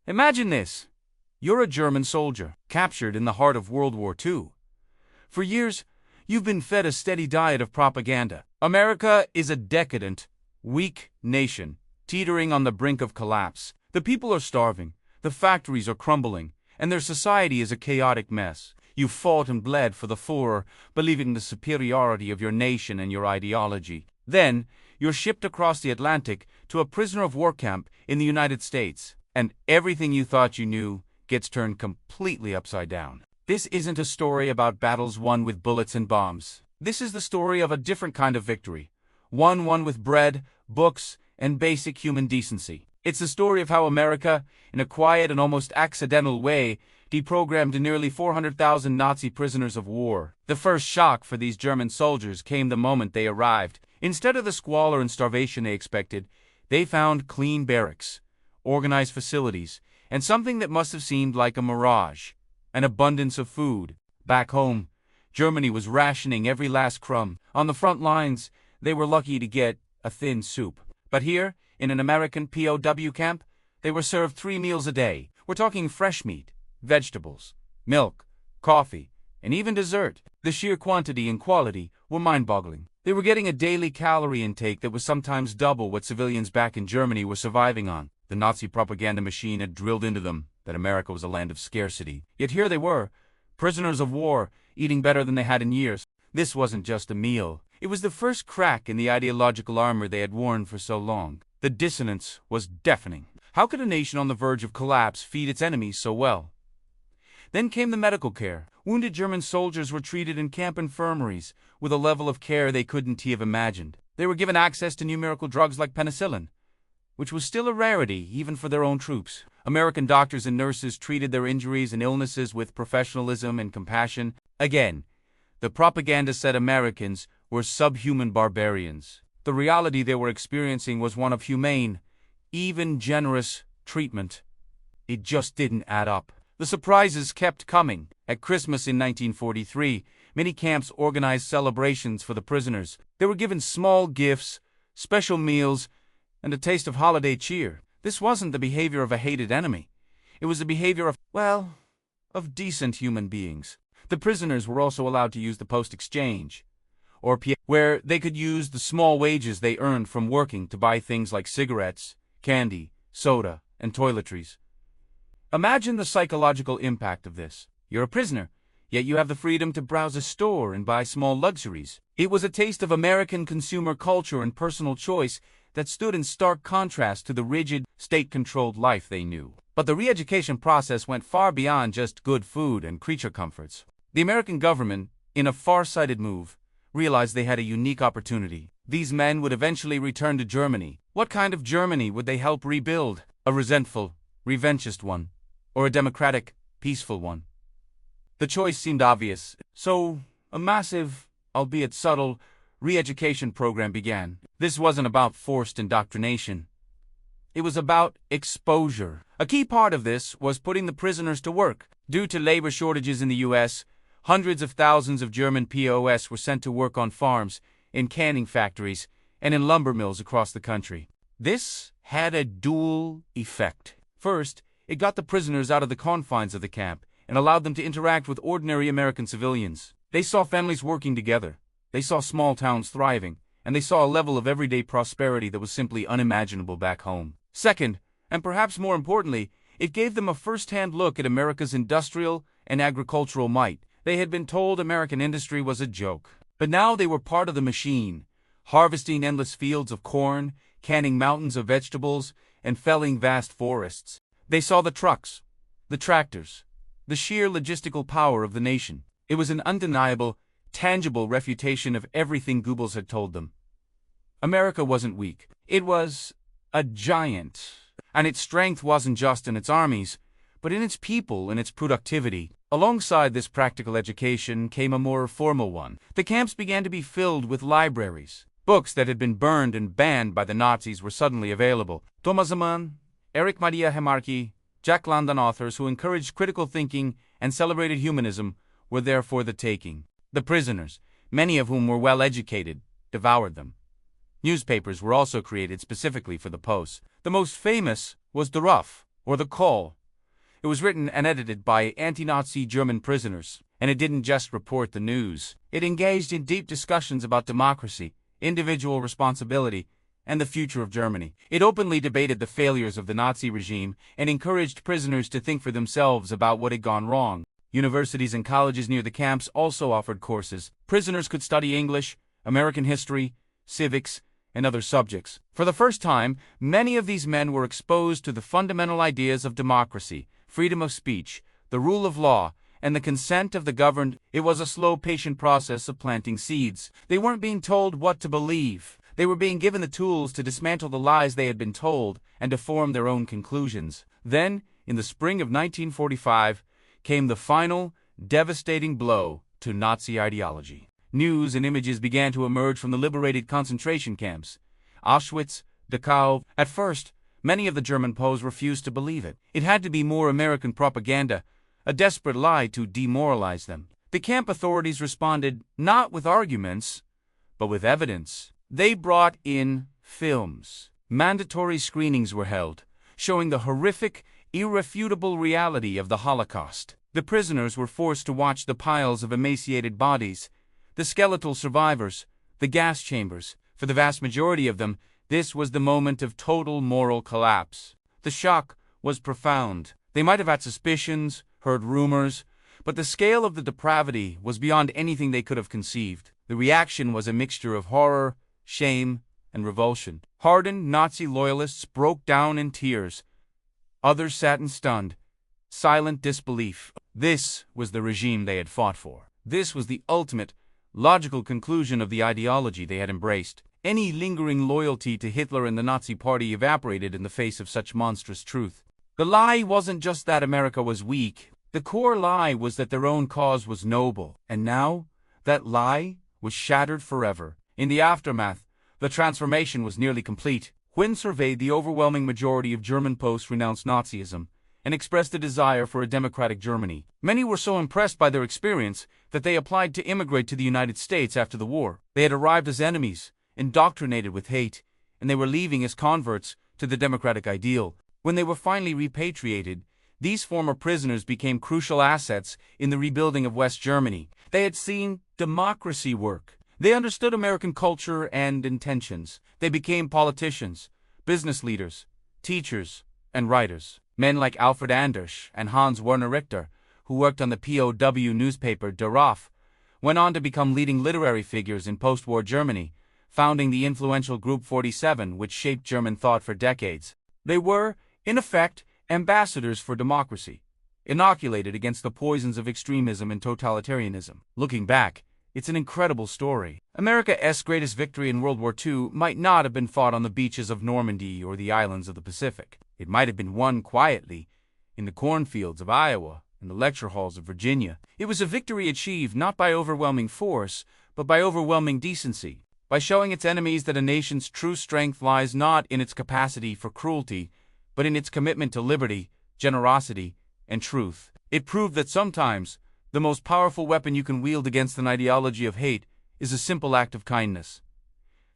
Imagine this. You're a German soldier, captured in the heart of World War II. For years, you've been fed a steady diet of propaganda. America is a decadent, weak nation, teetering on the brink of collapse. The people are starving, the factories are crumbling, and their society is a chaotic mess. You fought and bled for the Führer, believing the superiority of your nation and your ideology. Then, you're shipped across the Atlantic to a prisoner of war camp in the United States, and everything you thought you knew gets turned completely upside down. This isn't a story about battles won with bullets and bombs. This is the story of a different kind of victory, one won with bread, books, and basic human decency. It's the story of how America, in a quiet and almost accidental way, deprogrammed nearly 400,000 Nazi prisoners of war. The first shock for these German soldiers came the moment they arrived. Instead of the squalor and starvation they expected, they found clean barracks, organized facilities, and something that must have seemed like a mirage, an abundance of food. Back home, Germany was rationing every last crumb. On the front lines, they were lucky to get a thin soup. But here, in an American POW camp, they were served 3 meals a day. We're talking fresh meat, vegetables, milk, coffee, and even dessert. The sheer quantity and quality were mind-boggling. They were getting a daily calorie intake that was sometimes double what civilians back in Germany were surviving on. The Nazi propaganda machine had drilled into them that America was a land of scarcity. Yet here they were, prisoners of war, eating better than they had in years. This wasn't just a meal. It was the first crack in the ideological armor they had worn for so long. The dissonance was deafening. How could a nation on the verge of collapse feed its enemies so well? Then came the medical care. Wounded German soldiers were treated in camp infirmaries with a level of care they couldn't have imagined. They were given access to new miracle drugs like penicillin, which was still a rarity even for their own troops. American doctors and nurses treated their injuries and illnesses with professionalism and compassion. Again, the propaganda said Americans were subhuman barbarians. The reality they were experiencing was one of humane, even generous, treatment. It just didn't add up. The surprises kept coming. At Christmas in 1943, many camps organized celebrations for the prisoners. They were given small gifts, special meals, and a taste of holiday cheer. This wasn't the behavior of a hated enemy. It was the behavior of decent human beings. The prisoners were also allowed to use the post-exchange, or PA, where they could use the small wages they earned from working to buy things like cigarettes, candy, soda, and toiletries. Imagine the psychological impact of this. You're a prisoner, yet you have the freedom to browse a store and buy small luxuries. It was a taste of American consumer culture and personal choice that stood in stark contrast to the rigid, state-controlled life they knew. But the re-education process went far beyond just good food and creature comforts. The American government, in a far-sighted move, realized they had a unique opportunity. These men would eventually return to Germany. What kind of Germany would they help rebuild? A resentful, revanchist one, or a democratic, peaceful one? The choice seemed obvious, so a massive, albeit subtle, re-education program began. This wasn't about forced indoctrination. It was about exposure. A key part of this was putting the prisoners to work. Due to labor shortages in the U.S., hundreds of thousands of German POWs were sent to work on farms, in canning factories, and in lumber mills across the country. This had a dual effect. First, it got the prisoners out of the confines of the camp and allowed them to interact with ordinary American civilians. They saw families working together. They saw small towns thriving, and they saw a level of everyday prosperity that was simply unimaginable back home. Second, and perhaps more importantly, it gave them a first-hand look at America's industrial and agricultural might. They had been told American industry was a joke. But now they were part of the machine, harvesting endless fields of corn, canning mountains of vegetables, and felling vast forests. They saw the trucks, the tractors, the sheer logistical power of the nation. It was an undeniable, tangible refutation of everything Goebbels had told them. America wasn't weak. It was a giant. And its strength wasn't just in its armies, but in its people and its productivity. Alongside this practical education came a more formal one. The camps began to be filled with libraries. Books that had been burned and banned by the Nazis were suddenly available. Thomas Mann, Erich Maria Remarque, Jack London authors who encouraged critical thinking and celebrated humanism were there for the taking. The prisoners, many of whom were well educated, devoured them. Newspapers were also created specifically for the posts. The most famous was the Rough, or The Call. It was written and edited by anti-Nazi German prisoners, and it didn't just report the news. It engaged in deep discussions about democracy, individual responsibility, and the future of Germany. It openly debated the failures of the Nazi regime and encouraged prisoners to think for themselves about what had gone wrong. Universities and colleges near the camps also offered courses. Prisoners could study English, American history, civics, and other subjects. For the first time, many of these men were exposed to the fundamental ideas of democracy, freedom of speech, the rule of law, and the consent of the governed. It was a slow, patient process of planting seeds. They weren't being told what to believe. They were being given the tools to dismantle the lies they had been told and to form their own conclusions. Then, in the spring of 1945, came the final, devastating blow to Nazi ideology. News and images began to emerge from the liberated concentration camps. Auschwitz, Dachau. At first, many of the German POWs refused to believe it. It had to be more American propaganda, a desperate lie to demoralize them. The camp authorities responded not with arguments, but with evidence. They brought in films. Mandatory screenings were held, showing the horrific, irrefutable reality of the Holocaust. The prisoners were forced to watch the piles of emaciated bodies, the skeletal survivors, the gas chambers. For the vast majority of them, this was the moment of total moral collapse. The shock was profound. They might have had suspicions, heard rumors, but the scale of the depravity was beyond anything they could have conceived. The reaction was a mixture of horror, shame, and revulsion. Hardened Nazi loyalists broke down in tears. Others sat in stunned, silent disbelief. This was the regime they had fought for. This was the ultimate, logical conclusion of the ideology they had embraced. Any lingering loyalty to Hitler and the Nazi Party evaporated in the face of such monstrous truth. The lie wasn't just that America was weak. The core lie was that their own cause was noble. And now, that lie was shattered forever. In the aftermath, the transformation was nearly complete. When surveyed, the overwhelming majority of German POWs renounced Nazism and expressed a desire for a democratic Germany. Many were so impressed by their experience that they applied to immigrate to the United States after the war. They had arrived as enemies, indoctrinated with hate, and they were leaving as converts to the democratic ideal. When they were finally repatriated, these former prisoners became crucial assets in the rebuilding of West Germany. They had seen democracy work. They understood American culture and intentions. They became politicians, business leaders, teachers, and writers. Men like Alfred Anders and Hans Werner Richter, who worked on the POW newspaper Der Ruf, went on to become leading literary figures in post-war Germany, founding the influential Group 47, which shaped German thought for decades. They were, in effect, ambassadors for democracy, inoculated against the poisons of extremism and totalitarianism. Looking back, it's an incredible story. America's greatest victory in World War II might not have been fought on the beaches of Normandy or the islands of the Pacific. It might have been won quietly, in the cornfields of Iowa and the lecture halls of Virginia. It was a victory achieved not by overwhelming force, but by overwhelming decency, by showing its enemies that a nation's true strength lies not in its capacity for cruelty, but in its commitment to liberty, generosity, and truth. It proved that sometimes the most powerful weapon you can wield against an ideology of hate is a simple act of kindness.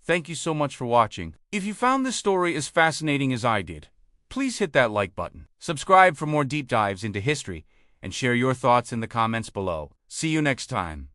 Thank you so much for watching. If you found this story as fascinating as I did, please hit that like button. Subscribe for more deep dives into history, and share your thoughts in the comments below. See you next time.